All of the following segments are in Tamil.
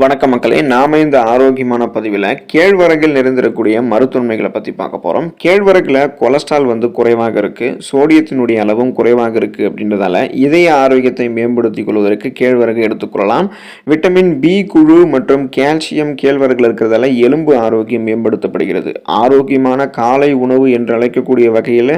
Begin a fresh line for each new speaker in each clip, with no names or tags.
வணக்கம் மக்களே, நாம இந்த ஆரோக்கியமான பதிவில் கேழ்வரகில் நிறைந்திருக்கக்கூடிய மருத்துவமைகளை பற்றி பார்க்க போகிறோம். கேழ்வரகில் கொலஸ்ட்ரால் குறைவாக இருக்குது, சோடியத்தினுடைய அளவும் குறைவாக இருக்குது. அப்படின்றதால இதய ஆரோக்கியத்தை மேம்படுத்திக் கொள்வதற்கு கேழ்வரகு எடுத்துக்கொள்ளலாம். விட்டமின் பி குழு மற்றும் கால்சியம் கேழ்வரகில் இருக்கிறதால எலும்பு ஆரோக்கியம் மேம்படுத்தப்படுகிறது. ஆரோக்கியமான காலை உணவு என்று அழைக்கக்கூடிய வகையில்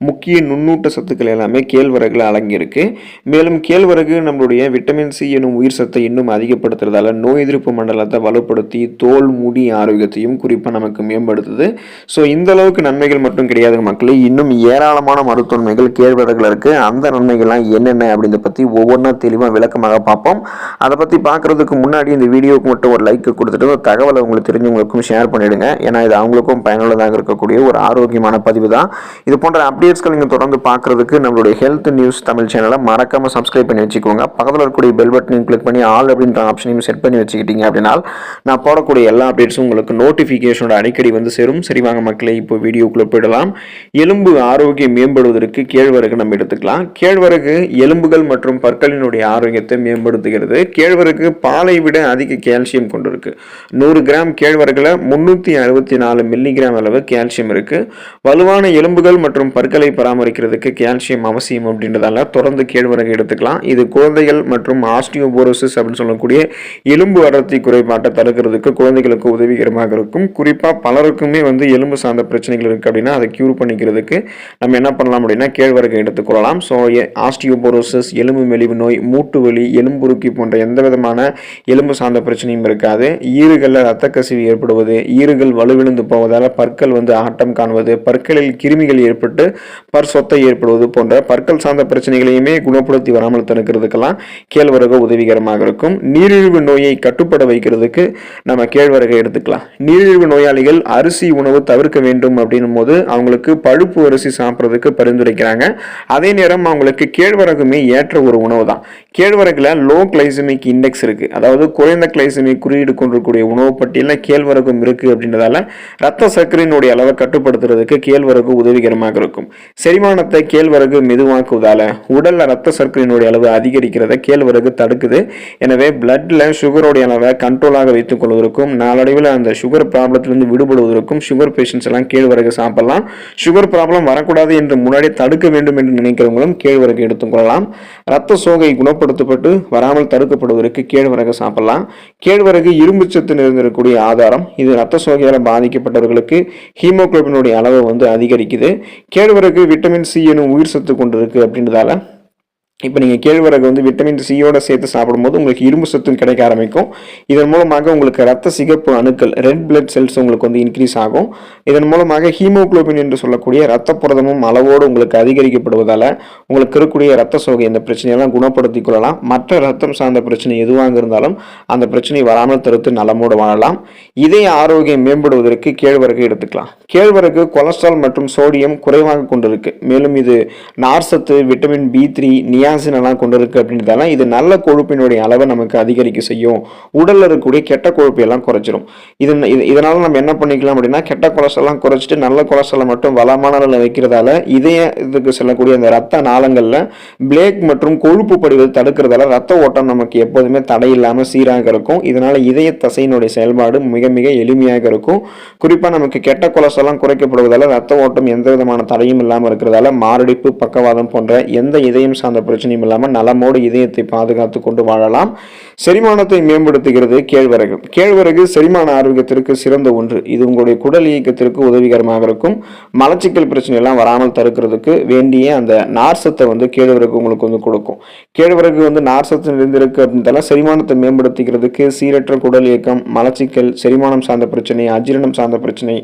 முக்கிய நுண்ணூட்ட சத்துக்கள் எல்லாமே கேழ்வரகில் அடங்கியிருக்கு. மேலும் கேழ்வரகு நம்மளுடைய விட்டமின் சி எனும் உயிர் சத்தை இன்னும் அதிகப்படுத்துறதால நோய் எதிர்ப்பு மண்டலத்தை வலுப்படுத்தி தோல் முடி ஆரோக்கியத்தையும் குறிப்பாக நமக்கு மேம்படுத்துது. ஸோ இந்த அளவுக்கு நன்மைகள் மட்டும் கிடையாது மக்களே, இன்னும் ஏராளமான மருத்துவமைகள் கேழ்வரகுல இருக்கு. அந்த நன்மைகள்லாம் என்னென்ன அப்படின்றத பற்றி ஒவ்வொன்றா தெளிவாக விளக்கமாக பார்ப்போம். அதை பற்றி பார்க்கறதுக்கு முன்னாடி இந்த வீடியோவுக்கு மட்டும் ஒரு லைக் கொடுத்துட்டு ஒரு தகவலை உங்களுக்கு தெரிஞ்சவங்களுக்கும் ஷேர் பண்ணிடுங்க. ஏன்னா இது அவங்களுக்கும் பயனுள்ளதாக இருக்கக்கூடிய ஒரு ஆரோக்கியமான பதிவு தான். இது போன்ற அப்டேட்ஸ்கள் நீங்கள் தொடர்ந்து பார்க்கறதுக்கு நம்மளுடைய ஹெல்த் நியூஸ் தமிழ் சேனலை மறக்காம சப்ஸ்கிரைப் பண்ணி வச்சுக்கோங்க. பக்கத்தில் இருக்கக்கூடிய பெல் பட்டனையும் கிளிக் பண்ணி ஆல் அப்படின்ற ஆப்ஷனையும் செட் பண்ணி வச்சுக்கிட்டீங்க அப்படின்னா நான் போடக்கூடிய எல்லா அப்டேட்ஸும் உங்களுக்கு நோட்டிஃபிகேஷனோட அடிக்கடி சேரும். சரி வாங்க மக்களே, இப்போ வீடியோக்குள்ள போயிடலாம். எலும்பு ஆரோக்கியம் மேம்படுவதற்கு கேழ்வரகு நம்ம எடுத்துக்கலாம். கேழ்வரகு எலும்புகள் மற்றும் பற்களினுடைய ஆரோக்கியத்தை மேம்படுத்துகிறது. கேழ்வரகு பாலை விட அதிக கால்சியம் கொண்டிருக்கு. 100 கிராம் கேழ்வரகுல 364 மில்லிகிராம் அளவு கால்சியம் இருக்கு. வலுவான எலும்புகள் மற்றும் பற்களை பராமரிக்கிறதுக்கு கால்சியம் அவசியம் அப்படின்றதால தொடர்ந்து கேழ்வரகு எடுத்துக்கலாம். இது குழந்தைகள் மற்றும் ஆஸ்டியோபோரோசிஸ் அப்படின்னு சொல்லக்கூடிய எலும்பு அடர்த்தி குறைபாட்டை தடுக்கிறதுக்கு குழந்தைகளுக்கு உதவிகரமாக இருக்கும். குறிப்பாக பலருக்குமே எலும்பு சார்ந்த பிரச்சனைகள் இருக்குது அப்படின்னா அதை கியூர் பண்ணிக்கிறதுக்கு நம்ம என்ன பண்ணலாம் அப்படின்னா கேழ்வரகு எடுத்துக்கொள்ளலாம். ஸோ ஆஸ்டியோபோரோசிஸ், எலும்பு மெலிவு நோய், மூட்டு வலி, எலும்புருக்கி போன்ற எந்த விதமான எலும்பு சார்ந்த பிரச்சனையும் இருக்காது. ஈறுகளில் இரத்த கசிவு ஏற்படுவது, ஈறுகள் வலுவிழுந்து போவதால் பற்கள் ஆட்டம் காணுவது, பற்களில் கிருமிகள் ஏற்பட்டு பற் சொத்தை ஏற்படுவது போன்ற பற்கள் சார்ந்த பிரச்சனைகளையுமே குணப்படுத்தி வராமல் தடுக்கிறதுக்கெல்லாம் கேழ்வரகு உதவிகரமாக இருக்கும். நீரிழிவு நோயை கட்டுப்பட வைக்கிறதுக்கு நம்ம கேழ்வரகை எடுத்துக்கலாம். நீரிழிவு நோயாளிகள் அரிசி உணவு தவிர்க்க வேண்டும் அப்படின்னும் போது அவங்களுக்கு பழுப்பு அரிசி சாப்பிட்றதுக்கு பரிந்துரைக்கிறாங்க. அதே நேரம் அவங்களுக்கு கேழ்வரகுமே ஏற்ற ஒரு உணவு தான். கேழ்வரகுல லோ கிளைசமிக் இண்டெக்ஸ் இருக்கு, அதாவது குறைந்த கிளைசமிக் குறியீடு கொண்டிருக்கூடிய உணவு பட்டியலில் கேழ்வரகும் இருக்கு. அப்படின்றதால ரத்த சர்க்கரையினுடைய அளவை கட்டுப்படுத்துறதுக்கு கேழ்வரகு உதவிகரமாக இருக்கும். செரிமானத்தை கேழ்வரகு மெதுவாக்குவதால உடல்ல ரத்த சர்க்கரையினுடைய அளவு அதிகரிக்கிறத கேழ்வரகு தடுக்குது. எனவே பிளட்ல சுகரோடைய அளவை கண்ட்ரோலாக வைத்துக் கொள்வதற்கும் நாளடைவில் அந்த சுகர் ப்ராப்ளத்திலிருந்து விடுபடுவதற்கும் சுகர் பேஷண்ட்ஸ் எல்லாம் கேழ்வரகு சாப்பிடலாம். சுகர் ப்ராப்ளம் வரக்கூடாது என்று முன்னாடி தடுக்க வேண்டும் என்று நினைக்கிறவங்களும் கேழ்வரகு எடுத்துக்கொள்ளலாம். ரத்த சோகை குணப்படுத்தப்பட்டு வராமல் தடுக்கப்படுவதற்கு கேழ்வரகு சாப்பிடலாம். கேழ்வரகு இரும்பு சத்து நிறைந்திருக்கக்கூடிய ஆதாரம். இது ரத்த சோகையால் பாதிக்கப்பட்டவர்களுக்கு ஹீமோகுளோபினுடைய அளவை அதிகரிக்குது. கேழ்வரகு விட்டமின் சி எனும் உயிர் சத்து கொண்டிருக்கு. அப்படின்றதால இப்போ நீங்கள் கேழ்வரகு விட்டமின் சியோட சேர்த்து சாப்பிடும்போது உங்களுக்கு இரும்பு சத்தும் கிடைக்க ஆரம்பிக்கும். இதன் மூலமாக உங்களுக்கு ரத்த சிகப்பு அணுக்கள், ரெட் பிளட் செல்ஸ் உங்களுக்கு இன்க்ரீஸ் ஆகும். இதன் மூலமாக ஹீமோகுளோபின் என்று சொல்லக்கூடிய ரத்த புரதமும் அளவோடு உங்களுக்கு அதிகரிக்கப்படுவதால் உங்களுக்கு இருக்கக்கூடிய ரத்த சோகை இந்த பிரச்சனையெல்லாம் குணப்படுத்திக் கொள்ளலாம். மற்ற ரத்தம் சார்ந்த பிரச்சனை எதுவாக இருந்தாலும் அந்த பிரச்சனை வராமல் தடுத்து நலமோடு வாழலாம். இதய ஆரோக்கியம் மேம்படுவதற்கு கேழ்வரகு எடுத்துக்கலாம். கேழ்வரகு கொலஸ்ட்ரால் மற்றும் சோடியம் குறைவாக கொண்டிருக்கு. மேலும் இது நார்சத்து, விட்டமின் B3, நியாசின் எல்லாம் கொண்டிருக்கு. அப்படின்றதால இது நல்ல கொழுப்பினுடைய அளவை நமக்கு அதிகரிக்க செய்யும். உடல்ல இருக்கக்கூடிய கெட்ட கொழுப்பு எல்லாம் குறைச்சிரும். இதனால நம்ம என்ன பண்ணிக்கலாம் அப்படின்னா கெட்ட கொலஸ்ட்ரால் குறைச்சிட்டு நல்ல கொலஸ்ட்ரால் மட்டும் வளமான அளவில் வைக்கிறதால இதய இதுக்கு செல்லக்கூடிய அந்த ரத்த நாளங்கள்ல பிளேக் மற்றும் கொழுப்பு படிவது தடுக்கிறதால ரத்த ஓட்டம் நமக்கு எப்போதுமே தடை இல்லாமல் சீராக இருக்கும். இதனால இதய தசையினுடைய செயல்பாடு மிக மிக எளிமையாக இருக்கும். குறிப்பா நமக்கு கெட்ட கொலஸ்ட்ரால் குறைக்கப்படுவதால ரத்த ஓட்டம் எந்த விதமான தடையும் இல்லாமல் இருக்கிறதால மாரடைப்பு, பக்கவாதம் போன்ற எந்த இதயம் சார்ந்த பிரச்சனையும் இல்லாமல் நலமோடு இதயத்தை பாதுகாத்து கொண்டு வாழலாம். செரிமானத்தை மேம்படுத்துகிறது கேழ்வரகு. கேழ்வரகு செரிமான ஆரோக்கியத்திற்கு சிறந்த ஒன்று. இது உங்களுடைய குடல் இயக்கத்திற்கு உதவிகரமாக இருக்கும். மலச்சிக்கல் பிரச்சனை எல்லாம் வராமல் தடுக்கிறதுக்கு வேண்டிய அந்த நார்சத்தை கேழ்வரகு உங்களுக்கு கொடுக்கும். கேழ்வரகு நார்சத்து நிறைந்திருக்கு அப்படின்றதால செரிமானத்தை மேம்படுத்திக்கிறதுக்கு சீரற்ற குடல் இயக்கம், மலச்சிக்கல், செரிமானம் சார்ந்த பிரச்சனை, அஜீரணம் சார்ந்த பிரச்சனை,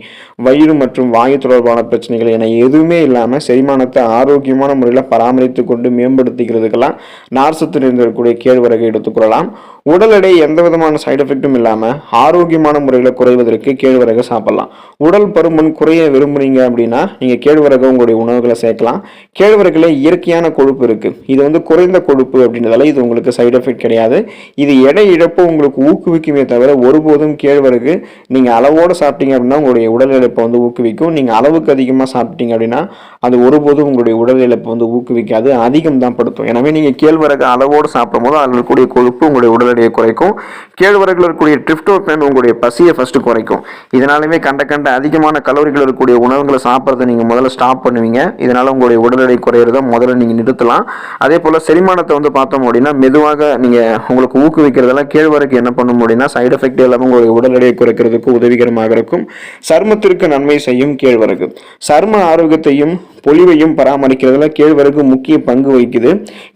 வயிறு மற்றும் வாயு தொடர்பான பிரச்சனைகள் என எதுவுமே இல்லாமல் செரிமானத்தை ஆரோக்கியமான முறையில் பராமரித்து கொண்டு மேம்படுத்திக்கிறதுக்கெல்லாம் நார்சத்து நிறைந்திருக்கக்கூடிய கேழ்வரகை எடுத்துக்கொள்ளலாம். உடல் எடை எந்த விதமான சைடு எஃபெக்டும் இல்லாமல் ஆரோக்கியமான முறையில் குறைவதற்கு கேழ்வரகு சாப்பிடலாம். உடல் பருமன் குறைய விரும்புறீங்க அப்படின்னா நீங்கள் கேழ்வரகு உங்களுடைய உணவுகளை சேர்க்கலாம். கேழ்வரகுல இயற்கையான கொழுப்பு இருக்கு. இது குறைந்த கொழுப்பு அப்படின்றதால இது உங்களுக்கு சைடு எஃபெக்ட் கிடையாது. இது எடை இழப்பு உங்களுக்கு ஊக்குவிக்குமே தவிர ஒருபோதும் கேழ்வரகு நீங்கள் அளவோடு சாப்பிட்டீங்க அப்படின்னா உங்களுடைய உடல் இழப்பை ஊக்குவிக்கும். நீங்கள் அளவுக்கு அதிகமாக சாப்பிட்டீங்க அப்படின்னா அது ஒருபோதும் உங்களுடைய உடல் இழப்பை ஊக்குவிக்காது, அதிகம் தான் படுத்தும். எனவே நீங்கள் கேழ்வரகு அளவோடு சாப்பிடும் போது அதில் இருக்கக்கூடிய கொழுப்பு உங்களுடைய உடல் எடையை குறைக்கும். கேழ்வரகுல இருக்கக்கூடிய டிரிப்டோபன் உங்களுடைய பசியை ஃபர்ஸ்ட் குறைக்கும். இதனாலுமே கண்ட அதிகமான கலோரிகள் இருக்கக்கூடிய உணவுகளை சாப்பிட்றதை நீங்கள் முதல்ல ஸ்டாப் பண்ணுவீங்க. இதனால உங்களுடைய உடல் எடை குறையிறத முதல்ல நீங்கள் நிறுத்தலாம். அதே போல் செரிமானத்தை வந்து பார்த்தோம் அப்படின்னா மெதுவாக நீங்கள் உங்களுக்கு ஊக்குவிக்கிறதெல்லாம் கேழ்வரகு என்ன பண்ணும் அப்படின்னா சைடு எஃபெக்ட் இல்லாமல் உங்களுடைய உடல் எடையை குறைக்கிறதுக்கு உதவிகரமாக இருக்கும். சருமத்திற்கு நன்மை செய்யும் கேழ்வரகு. சரும ஆரோக்கியத்தையும் பொலிவையும் பராமரிக்கிறதுல கேழ்வரகு முக்கிய பங்கு வகிக்குது.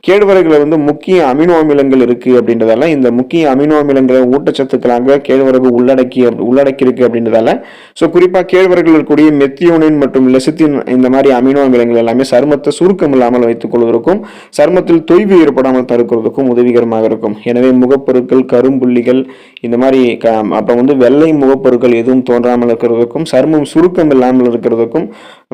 கேழ்வரகுல வந்து முக்கிய அமினோ அமிலங்கள் இருக்கு அப்படின்றதால இந்த முக்கிய அமினோ அமிலங்களை ஊட்டச்சத்துக்களாக கேழ்வரகு உள்ளடக்கி இருக்கு அப்படின்றதால குறிப்பா கேழ்வரகுல இருக்கக்கூடிய மெத்தியோனின் மற்றும் லெசித்தின் இந்த மாதிரி அமினோ அமிலங்கள் எல்லாமே சருமத்தை சுருக்கம் இல்லாமல் வைத்துக் கொள்வதற்கும் சருமத்தில் தொய்வு ஏற்படாமல் தடுக்கிறதுக்கும் உதவிகரமாக இருக்கும். எனவே முகப்பொருட்கள், கரும்புள்ளிகள் இந்த மாதிரி அப்புறம் வந்து வெள்ளை முகப்பொருட்கள் எதுவும் தோன்றாமல் இருக்கிறதுக்கும் சருமம் சுருக்கம் இல்லாமல் இருக்கிறதுக்கும்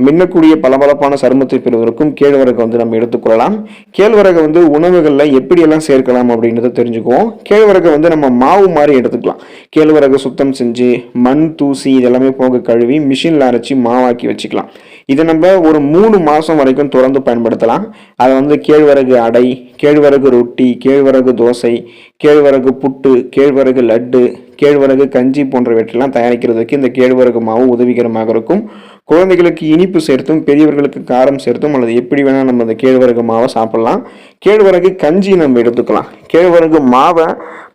மின்னக்கூடிய பளபளப்பான சருமத்தை பெறுவதற்கும் கேழ்வரகு வந்து நம்ம எடுத்துக்கொள்ளலாம். கேழ்வரகு வந்து உணவுகள்ல எப்படி எல்லாம் சேர்க்கலாம் அப்படின்றத தெரிஞ்சுக்குவோம். கேழ்வரகு வந்து நம்ம மாவு மாதிரி எடுத்துக்கலாம். கேழ்வரகு சுத்தம் செஞ்சு மண், தூசி இதெல்லாமே போக கழுவி மிஷின்ல அரைச்சி மாவாக்கி வச்சுக்கலாம். இதை நம்ம ஒரு 3 மாசம் வரைக்கும் தொடர்ந்து பயன்படுத்தலாம். அதை வந்து கேழ்வரகு அடை, கேழ்வரகு ரொட்டி, கேழ்வரகு தோசை, கேழ்வரகு புட்டு, கேழ்வரகு லட்டு, கேழ்வரகு கஞ்சி போன்றவற்றெல்லாம் தயாரிக்கிறதுக்கு இந்த கேழ்வரகு மாவு உதவிகரமாக இருக்கும். குழந்தைகளுக்கு இனிப்பு சேர்த்தும் பெரியவர்களுக்கு காரம் சேர்த்தும் அல்லது எப்படி வேணால் நம்ம இந்த கேழ்வரகு மாவை சாப்பிடலாம். கேழ்வரகு கஞ்சி நம்ம எடுத்துக்கலாம். கேழ்வரகு மாவை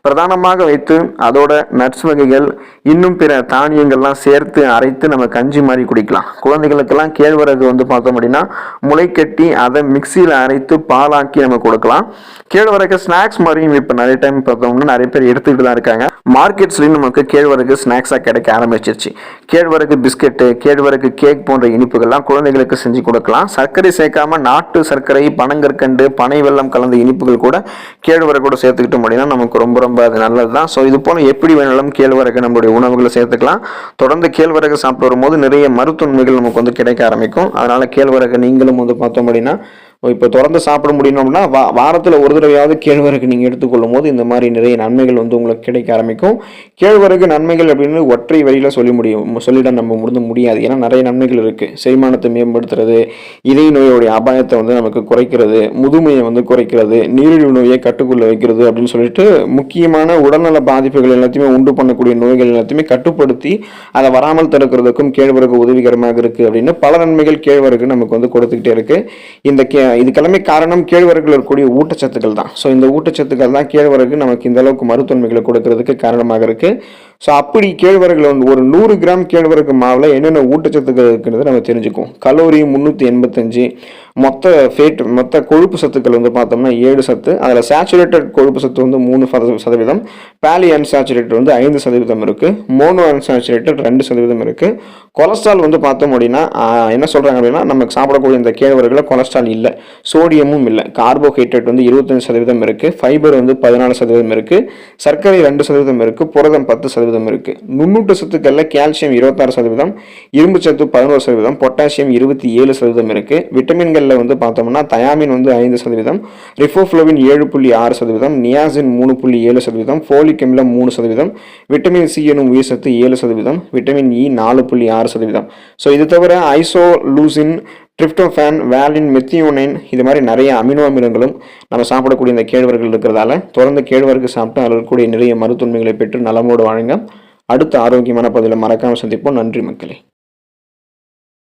பிரதானமாக வைத்து அதோட நட்ஸ் வகைகள் இன்னும் பிற தானியங்கள்லாம் சேர்த்து அரைத்து நம்ம கஞ்சி மாதிரி குடிக்கலாம். குழந்தைகளுக்கெல்லாம் கேழ்வரகு வந்து பார்த்தோம் அப்படின்னா முளை கட்டி அதை மிக்சியில் அரைத்து பாலாக்கி நம்ம கொடுக்கலாம். கேழ்வரகு ஸ்நாக்ஸ் மாதிரியும் இப்போ நிறைய டைம் பார்த்தோம்னா நிறைய பேர் எடுத்துக்கிட்டு தான் இருக்காங்க. மார்க்கெட்ஸ்லையும் நமக்கு கேழ்வரகு ஸ்நாக்ஸாக கிடைக்க ஆரம்பிச்சிருச்சு. கேழ்வரகு பிஸ்கெட்டு, கேழ்வரகு கேக் போன்ற இனிப்புகள்லாம் குழந்தைகளுக்கு செஞ்சு கொடுக்கலாம். சர்க்கரை சேர்க்காம நாட்டு சர்க்கரை, பனங்கற்கண்டு, பனை வெல்லம் கலந்த இனிப்புகள் கூட கேழ்வரகோட சேர்த்துக்கிட்டோம் அப்படின்னா நமக்கு ரொம்ப அது நல்லதுதான். இது போல எப்படி வேணாலும் கேழ்வரகு நம்மளுடைய உணவுகளை சேர்த்துக்கலாம். தொடர்ந்து கேழ்வரகு சாப்பிட்டு வரும்போது நிறைய மருத்துவமைகள் நமக்கு வந்து கிடைக்க ஆரம்பிக்கும். அதனால கேழ்வரகு நீங்களும் வந்து பார்த்தோம் அப்படின்னா இப்போ தொடர்ந்து சாப்பிட முடியணும் அப்படின்னா வாரத்தில் ஒரு தடவையாவது கேழ்வரகு நீங்கள் எடுத்துக்கொள்ளும் போது இந்த மாதிரி நிறைய நன்மைகள் வந்து உங்களுக்கு கிடைக்க ஆரம்பிக்கும். கேழ்வரகு நன்மைகள் அப்படின்னு ஒற்றை வரியில் சொல்லிட நம்ம முடியாது. ஏன்னா நிறைய நன்மைகள் இருக்குது. செரிமானத்தை மேம்படுத்துறது, இதய நோயோடைய அபாயத்தை வந்து நமக்கு குறைக்கிறது, முதுமையை வந்து குறைக்கிறது, நீரிழிவு நோயை கட்டுக்குள்ள வைக்கிறது அப்படின்னு சொல்லிட்டு முக்கியமான உடல்நல பாதிப்புகள் எல்லாத்தையுமே உண்டு பண்ணக்கூடிய நோய்கள் எல்லாத்தையுமே கட்டுப்படுத்தி அதை வராமல் தடுக்கிறதுக்கும் கேழ்வரகு உதவிகரமாக இருக்குது அப்படின்னு பல நன்மைகள் கேழ்வரகு நமக்கு வந்து கொடுத்துக்கிட்டே இருக்கு. இதுக்கெல்லாமே காரணம் கேழ்வரகுல இருக்கக்கூடிய ஊட்டச்சத்துக்கள் தான். இந்த ஊட்டச்சத்துக்கள் தான் கேழ்வரகு நமக்கு இந்த அளவுக்கு மருத்துவமைகளை கொடுக்கறதுக்கு காரணமாக இருக்கு. அப்படி கேழ்வரகுல வந்து ஒரு 100 கிராம் கேழ்வரகு மாவுல என்னென்ன ஊட்டச்சத்துக்கள் இருக்குன்றதை நம்ம தெரிஞ்சுக்குவோம். கலோரி 385, மொத்த கொழுப்பு சத்துக்கள் வந்து பார்த்தோம்னா 7 சத்து. அதில் சேச்சுரேட்டட் கொழுப்பு சத்து வந்து 3%, பாலி அன்சாச்சுரேட்டட் வந்து 5% இருக்கு, மோனோ அன்சாச்சுரேட்டட் 2% இருக்கு. கொலஸ்ட்ரால் வந்து பார்த்தோம் அப்படின்னா என்ன சொல்றாங்க அப்படின்னா நமக்கு சாப்பிடக்கூடிய இந்த கேழ்வரகுல கொலஸ்ட்ரால் இல்லை, சோடியமும் இல்லை, கார்போஹைட்ரேட் வந்து 25% இருக்கு, ஃபைபர் வந்து 14% இருக்கு, சர்க்கரை 2% இருக்கு, புரதம் 10% இருக்கு. நுண்ணூட்ட சத்துக்கள்ல கால்சியம் 26%, இரும்பு சத்து 11%, பொட்டாசியம் 27% இருக்கு. விட்டமின்கள்ல வந்து பார்த்தோம்னா தயாமின் வந்து 5%, ரிபோஃப்ளவின் 7.6%, நியாசின் 3.7%, ஃபோலிக் அமிலம் 3%, விட்டமின் சி எனும் உயிர் சத்து 7%, விட்டமின் இ 4.6%. இது தவிர ஐசோலூசின், டிரிப்டோஃபான், வாலின், மெத்தியோனைன் இது மாதிரி நிறைய அமினோ அமிலங்களும் நம்ம சாப்பிடக்கூடிய இந்த கேழ்வரகுகள் இருக்கிறதால தொடர்ந்து கேழ்வரகு சாப்பிட்டு அதில் இருக்கக்கூடிய நிறைய மருத்துவமைகளை பெற்று நலமோடு வாழுங்க. அடுத்த ஆரோக்கியமான பதிவில் மறக்காமல் சந்திப்போம். நன்றி மக்களே.